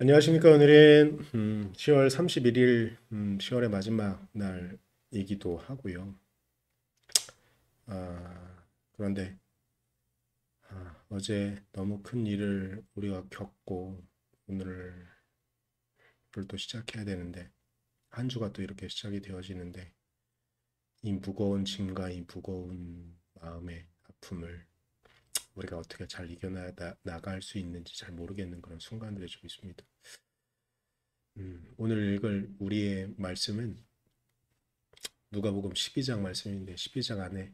안녕하십니까. 오늘은 10월 31일 10월의 마지막 날이기도 하고요. 그런데 어제 너무 큰 일을 우리가 겪고 오늘을 또 시작해야 되는데 한 주가 또 이렇게 시작이 되어지는데 이 무거운 짐과 이 무거운 마음의 아픔을 우리가 어떻게 잘 이겨나갈 수 있는지 잘 모르겠는 그런 순간들이 좀 있습니다. 오늘 읽을 우리의 말씀은 누가복음 12장 말씀인데 12장 안에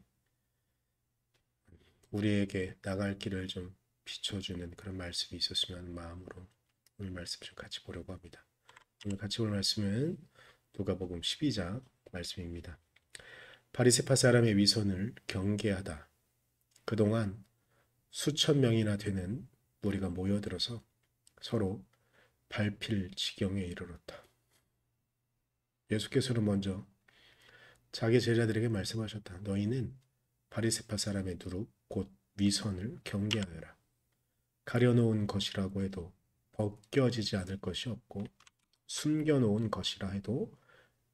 우리에게 나갈 길을 좀 비춰주는 그런 말씀이 있었으면 하는 마음으로 오늘 말씀 좀 같이 보려고 합니다. 오늘 같이 볼 말씀은 누가복음 12장 말씀입니다. 바리새파 사람의 위선을 경계하다. 그동안 수천 명이나 되는 무리가 모여들어서 서로 밟힐 지경에 이르렀다. 예수께서는 먼저 자기 제자들에게 말씀하셨다. 너희는 바리새파 사람의 누룩 곧 위선을 경계하여라. 가려놓은 것이라고 해도 벗겨지지 않을 것이 없고 숨겨놓은 것이라 해도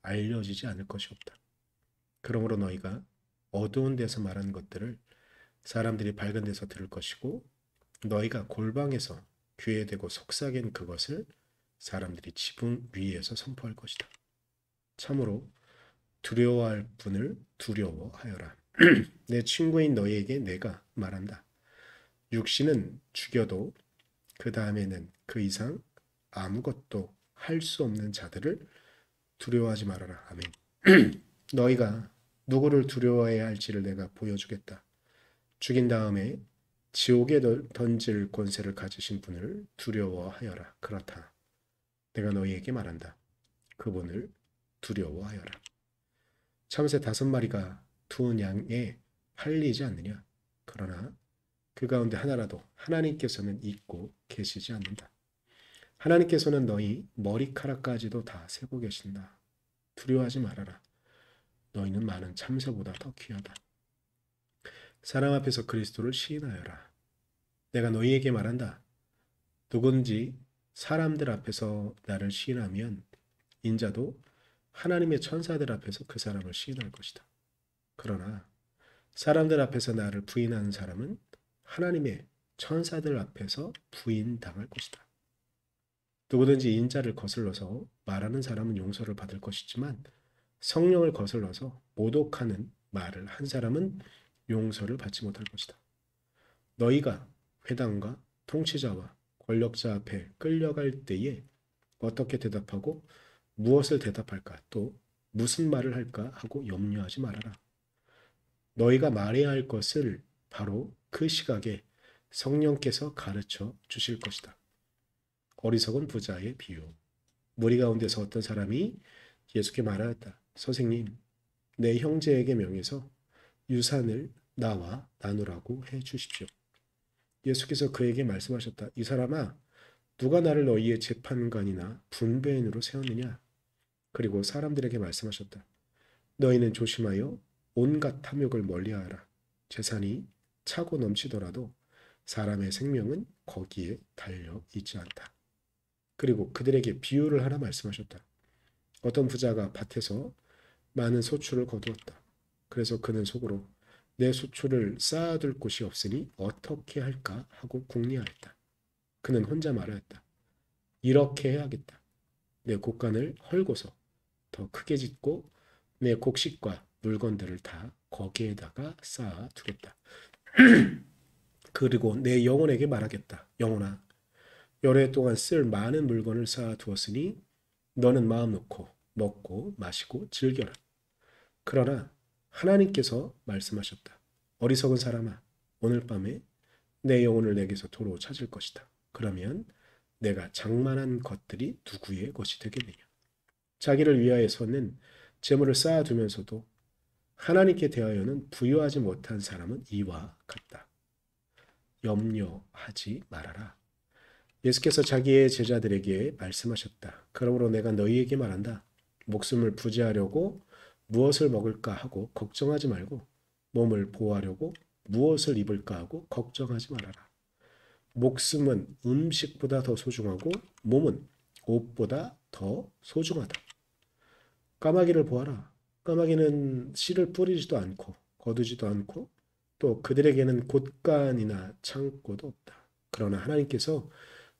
알려지지 않을 것이 없다. 그러므로 너희가 어두운 데서 말하는 것들을 사람들이 밝은 데서 들을 것이고 너희가 골방에서 귀에 대고 속삭인 그것을 사람들이 지붕 위에서 선포할 것이다. 참으로 두려워할 분을 두려워하여라. 내 친구인 너희에게 내가 말한다. 육신은 죽여도 그 다음에는 그 이상 아무것도 할 수 없는 자들을 두려워하지 말아라. 아멘. 너희가 누구를 두려워해야 할지를 내가 보여주겠다. 죽인 다음에 지옥에 던질 권세를 가지신 분을 두려워하여라. 그렇다. 내가 너희에게 말한다. 그분을 두려워하여라. 참새 5마리가 두은 양에 할리지 않느냐? 그러나 그 가운데 하나라도 하나님께서는 잊고 계시지 않는다. 하나님께서는 너희 머리카락까지도 다 세고 계신다. 두려워하지 말아라. 너희는 많은 참새보다 더 귀하다. 사람 앞에서 그리스도를 시인하여라. 내가 너희에게 말한다. 누군지 사람들 앞에서 나를 시인하면 인자도 하나님의 천사들 앞에서 그 사람을 시인할 것이다. 그러나 사람들 앞에서 나를 부인하는 사람은 하나님의 천사들 앞에서 부인당할 것이다. 누구든지 인자를 거슬러서 말하는 사람은 용서를 받을 것이지만 성령을 거슬러서 모독하는 말을 한 사람은 용서를 받지 못할 것이다. 너희가 회당과 통치자와 권력자 앞에 끌려갈 때에 어떻게 대답하고 무엇을 대답할까 또 무슨 말을 할까 하고 염려하지 말아라. 너희가 말해야 할 것을 바로 그 시각에 성령께서 가르쳐 주실 것이다. 어리석은 부자의 비유. 무리 가운데서 어떤 사람이 예수께 말하였다. 선생님, 내 형제에게 명해서 유산을 나와 나누라고 해 주십시오. 예수께서 그에게 말씀하셨다. 이 사람아, 누가 나를 너희의 재판관이나 분배인으로 세웠느냐? 그리고 사람들에게 말씀하셨다. 너희는 조심하여 온갖 탐욕을 멀리하라. 재산이 차고 넘치더라도 사람의 생명은 거기에 달려 있지 않다. 그리고 그들에게 비유를 하나 말씀하셨다. 어떤 부자가 밭에서 많은 소출을 거두었다. 그래서 그는 속으로 내 소출을 쌓아둘 곳이 없으니 어떻게 할까 하고 궁리하였다. 그는 혼자 말하였다. 이렇게 해야겠다. 내 곡간을 헐고서 더 크게 짓고 내 곡식과 물건들을 다 거기에다가 쌓아두겠다. 그리고 내 영혼에게 말하겠다. 영혼아, 여러 해 동안 쓸 많은 물건을 쌓아두었으니 너는 마음 놓고 먹고 마시고 즐겨라. 그러나 하나님께서 말씀하셨다. 어리석은 사람아, 오늘 밤에 내 영혼을 내게서 도로 찾을 것이다. 그러면 내가 장만한 것들이 누구의 것이 되겠느냐. 자기를 위하여서는 재물을 쌓아두면서도 하나님께 대하여는 부유하지 못한 사람은 이와 같다. 염려하지 말아라. 예수께서 자기의 제자들에게 말씀하셨다. 그러므로 내가 너희에게 말한다. 목숨을 부지하려고 무엇을 먹을까 하고 걱정하지 말고 몸을 보호하려고 무엇을 입을까 하고 걱정하지 말아라. 목숨은 음식보다 더 소중하고 몸은 옷보다 더 소중하다. 까마귀를 보아라. 까마귀는 씨를 뿌리지도 않고 거두지도 않고 또 그들에게는 곳간이나 창고도 없다. 그러나 하나님께서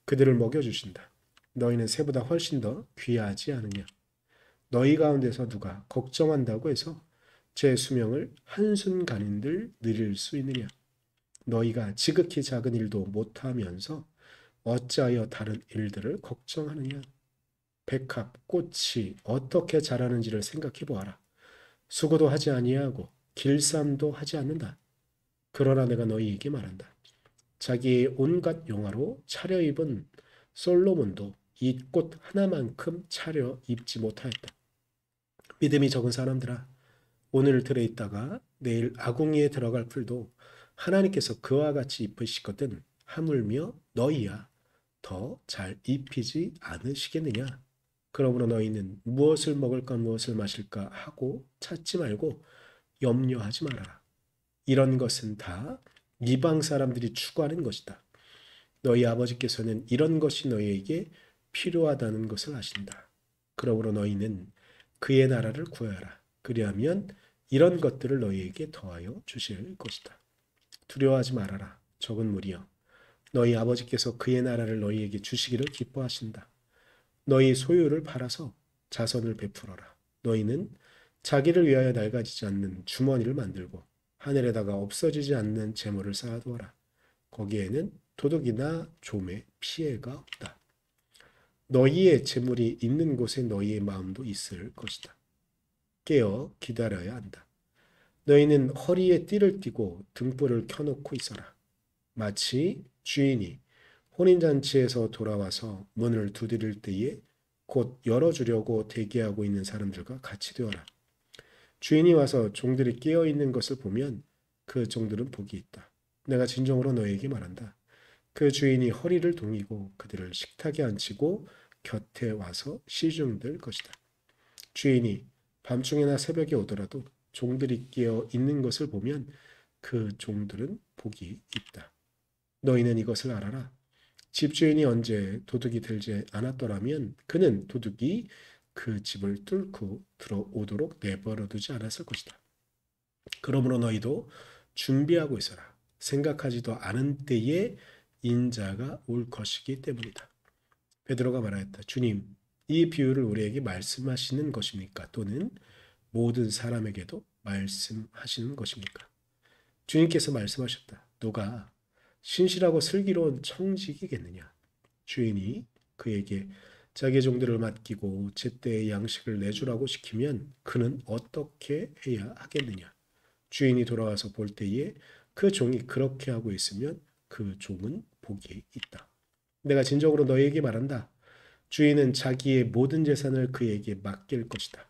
그들을 먹여주신다. 너희는 새보다 훨씬 더 귀하지 않으냐. 너희 가운데서 누가 걱정한다고 해서 제 수명을 한순간인들 느릴 수 있느냐. 너희가 지극히 작은 일도 못하면서 어찌하여 다른 일들을 걱정하느냐. 백합, 꽃이 어떻게 자라는지를 생각해 보아라. 수고도 하지 아니하고 길쌈도 하지 않는다. 그러나 내가 너희에게 말한다. 자기의 온갖 영화로 차려입은 솔로몬도 이 꽃 하나만큼 차려입지 못하였다. 믿음이 적은 사람들아, 오늘 들어있다가 내일 아궁이에 들어갈 풀도 하나님께서 그와 같이 입으시거든 하물며 너희야 더 잘 입히지 않으시겠느냐. 그러므로 너희는 무엇을 먹을까 무엇을 마실까 하고 찾지 말고 염려하지 말아라. 이런 것은 다 이방 사람들이 추구하는 것이다. 너희 아버지께서는 이런 것이 너희에게 필요하다는 것을 아신다. 그러므로 너희는 그의 나라를 구하라. 그리하면 이런 것들을 너희에게 더하여 주실 것이다. 두려워하지 말아라. 적은 무리여. 너희 아버지께서 그의 나라를 너희에게 주시기를 기뻐하신다. 너희 소유를 팔아서 자선을 베풀어라. 너희는 자기를 위하여 낡아지지 않는 주머니를 만들고 하늘에다가 없어지지 않는 재물을 쌓아두어라. 거기에는 도둑이나 좀의 피해가 없다. 너희의 재물이 있는 곳에 너희의 마음도 있을 것이다. 깨어 기다려야 한다. 너희는 허리에 띠를 띠고 등불을 켜놓고 있어라. 마치 주인이 혼인잔치에서 돌아와서 문을 두드릴 때에 곧 열어주려고 대기하고 있는 사람들과 같이 되어라. 주인이 와서 종들이 깨어있는 것을 보면 그 종들은 복이 있다. 내가 진정으로 너희에게 말한다. 그 주인이 허리를 동이고 그들을 식탁에 앉히고 곁에 와서 시중될 것이다. 주인이 밤중에나 새벽에 오더라도 종들이 깨어 있는 것을 보면 그 종들은 복이 있다. 너희는 이것을 알아라. 집주인이 언제 도둑이 들지 않았더라면 그는 도둑이 그 집을 뚫고 들어오도록 내버려두지 않았을 것이다. 그러므로 너희도 준비하고 있어라. 생각하지도 않은 때에 인자가 올 것이기 때문이다. 베드로가 말하였다. 주님, 이 비유를 우리에게 말씀하시는 것입니까? 또는 모든 사람에게도 말씀하시는 것입니까? 주님께서 말씀하셨다. 누가 신실하고 슬기로운 청지기겠느냐? 주인이 그에게 자기 종들을 맡기고 제때의 양식을 내주라고 시키면 그는 어떻게 해야 하겠느냐? 주인이 돌아와서 볼 때에 그 종이 그렇게 하고 있으면 그 종은 복이 있다. 내가 진정으로 너희에게 말한다. 주인은 자기의 모든 재산을 그에게 맡길 것이다.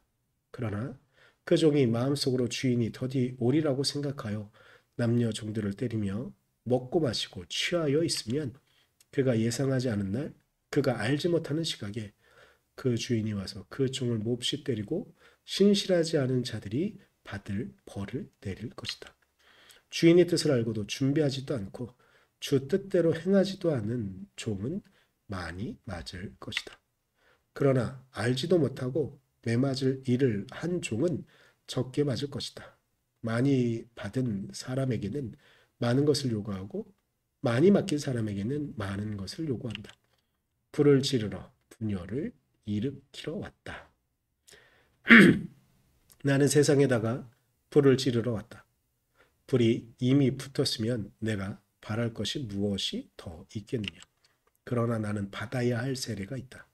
그러나 그 종이 마음속으로 주인이 더디 오리라고 생각하여 남녀 종들을 때리며 먹고 마시고 취하여 있으면 그가 예상하지 않은 날 그가 알지 못하는 시각에 그 주인이 와서 그 종을 몹시 때리고 신실하지 않은 자들이 받을 벌을 내릴 것이다. 주인의 뜻을 알고도 준비하지도 않고 주 뜻대로 행하지도 않는 종은 많이 맞을 것이다. 그러나 알지도 못하고 매맞을 일을 한 종은 적게 맞을 것이다. 많이 받은 사람에게는 많은 것을 요구하고 많이 맡긴 사람에게는 많은 것을 요구한다. 불을 지르러 분열을 일으키러 왔다. 나는 세상에다가 불을 지르러 왔다. 불이 이미 붙었으면 내가 바랄 것이 무엇이 더 있겠느냐. 그러나 나는 받아야 할 세례가 있다.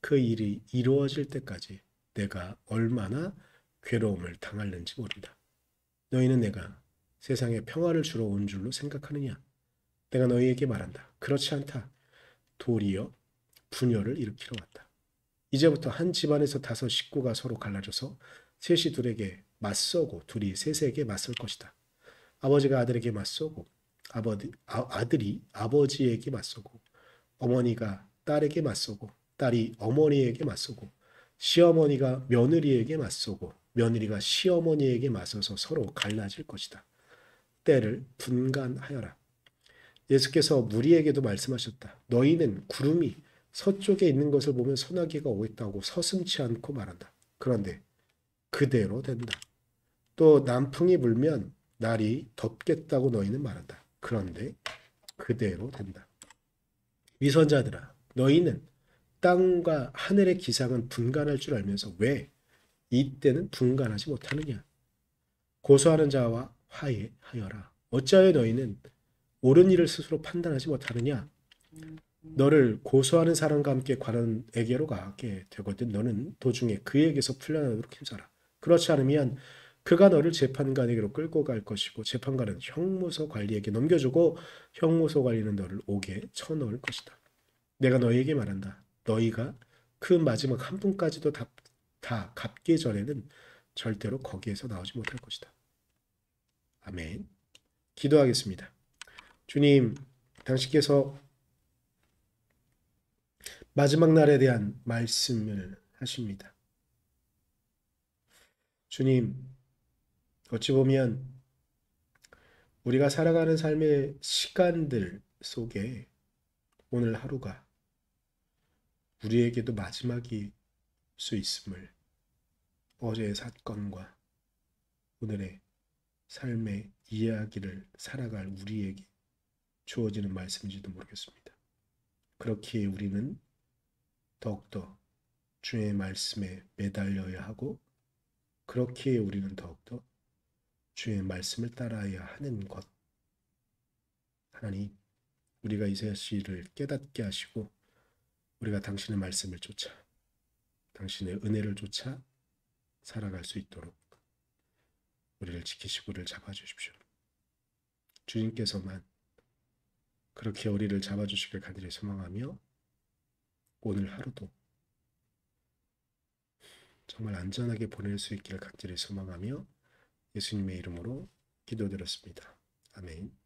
그 일이 이루어질 때까지 내가 얼마나 괴로움을 당할는지 모른다. 너희는 내가 세상에 평화를 주러 온 줄로 생각하느냐? 내가 너희에게 말한다. 그렇지 않다. 도리어 분열을 일으키러 왔다. 이제부터 한 집안에서 5 식구가 서로 갈라져서 셋이 둘에게 맞서고 둘이 셋에게 맞설 것이다. 아버지가 아들에게 맞서고 아들이 아버지에게 맞서고 어머니가 딸에게 맞서고 딸이 어머니에게 맞서고 시어머니가 며느리에게 맞서고 며느리가 시어머니에게 맞서서 서로 갈라질 것이다. 때를 분간하여라. 예수께서 무리에게도 말씀하셨다. 너희는 구름이 서쪽에 있는 것을 보면 소나기가 오겠다고 서슴지 않고 말한다. 그런데 그대로 된다. 또 남풍이 불면 날이 덥겠다고 너희는 말한다. 그런데 그대로 된다. 위선자들아, 너희는 땅과 하늘의 기상은 분간할 줄 알면서 왜 이때는 분간하지 못하느냐? 고소하는 자와 화해하여라. 어찌하여 너희는 옳은 일을 스스로 판단하지 못하느냐? 너를 고소하는 사람과 함께 관원에게로 가게 되거든 너는 도중에 그에게서 풀려나도록 힘써라. 그렇지 않으면 그가 너를 재판관에게로 끌고 갈 것이고 재판관은 형무소 관리에게 넘겨주고 형무소 관리는 너를 옥에 쳐넣을 것이다. 내가 너희에게 말한다. 너희가 그 마지막 한 분까지도 다 갚기 전에는 절대로 거기에서 나오지 못할 것이다. 아멘. 기도하겠습니다. 주님, 당신께서 마지막 날에 대한 말씀을 하십니다. 주님, 어찌 보면 우리가 살아가는 삶의 시간들 속에 오늘 하루가 우리에게도 마지막일 수 있음을 어제의 사건과 오늘의 삶의 이야기를 살아갈 우리에게 주어지는 말씀인지도 모르겠습니다. 그렇기에 우리는 더욱더 주의 말씀에 매달려야 하고 그렇기에 우리는 더욱더 주의 말씀을 따라야 하는 것. 하나님, 우리가 이 사실을 깨닫게 하시고 우리가 당신의 말씀을 쫓아 당신의 은혜를 쫓아 살아갈 수 있도록 우리를 지키시고 우리를 잡아주십시오. 주님께서만 그렇게 우리를 잡아주시길 간절히 소망하며 오늘 하루도 정말 안전하게 보낼 수 있기를 간절히 소망하며 예수님의 이름으로 기도드렸습니다. 아멘.